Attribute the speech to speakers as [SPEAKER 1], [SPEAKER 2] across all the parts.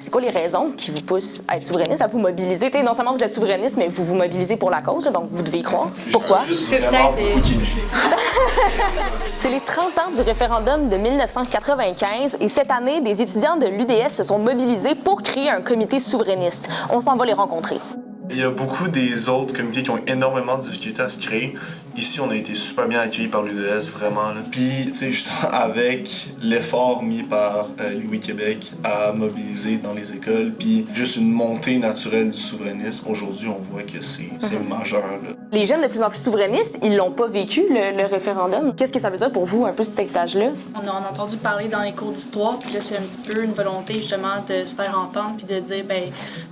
[SPEAKER 1] C'est quoi les raisons qui vous poussent à être souverainiste, à vous mobiliser? T'sais, non seulement vous êtes souverainiste, mais vous vous mobilisez pour la cause, là, donc vous devez y croire. Pourquoi? C'est les 30 ans du référendum de 1995 et cette année, des étudiants de l'UDS se sont mobilisés pour créer un comité souverainiste. On s'en va les rencontrer.
[SPEAKER 2] Il y a beaucoup des autres comités qui ont énormément de difficultés à se créer. Ici, on a été super bien accueillis par l'UDS, vraiment. Là. Puis, tu sais, justement, avec l'effort mis par l'UI Québec à mobiliser dans les écoles, puis juste une montée naturelle du souverainisme, aujourd'hui, on voit que c'est majeur. Là.
[SPEAKER 1] Les jeunes de plus en plus souverainistes, ils l'ont pas vécu, le référendum. Qu'est-ce que ça veut dire pour vous, un peu, cet héritage-là?
[SPEAKER 3] On a entendu parler dans les cours d'histoire, puis là, c'est un petit peu une volonté, justement, de se faire entendre, puis de dire, ben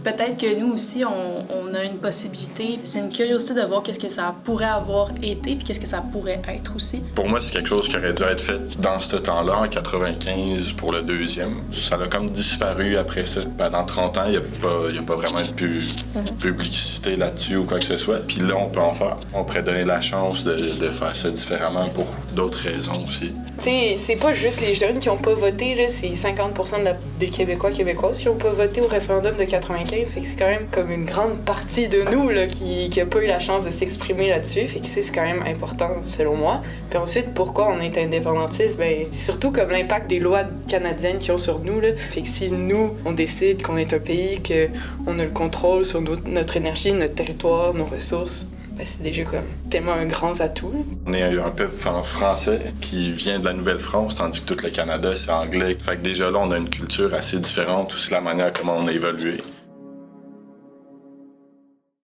[SPEAKER 3] peut-être que nous aussi, on a une possibilité. C'est une curiosité de voir qu'est-ce que ça pourrait avoir été, puis qu'est-ce que ça pourrait être aussi.
[SPEAKER 4] Pour moi, c'est quelque chose qui aurait dû être fait dans ce temps-là, en 95, pour le deuxième. Ça a comme disparu après ça. Pendant 30 ans, il n'y a pas vraiment eu publicité là-dessus ou quoi que ce soit. Puis là, on peut en faire. On pourrait donner la chance de faire ça différemment pour d'autres raisons aussi.
[SPEAKER 5] T'sais, c'est pas juste les jeunes qui ont pas voté, là, c'est 50% des Québécoises qui ont pas voté au référendum de 95. Fait que c'est quand même comme une grande partie de nous là, qui a pas eu la chance de s'exprimer là-dessus. Fait que c'est quand même important, selon moi. Puis ensuite, pourquoi on est indépendantiste? Ben, c'est surtout comme l'impact des lois canadiennes qui ont sur nous. Là. Fait que si nous, on décide qu'on est un pays, qu'on a le contrôle sur notre énergie, notre territoire, nos ressources, ben, c'est déjà comme tellement un grand atout. Là.
[SPEAKER 4] On est un peuple français qui vient de la Nouvelle-France, tandis que tout le Canada, c'est anglais. Fait que déjà là, on a une culture assez différente, aussi la manière comment on a évolué.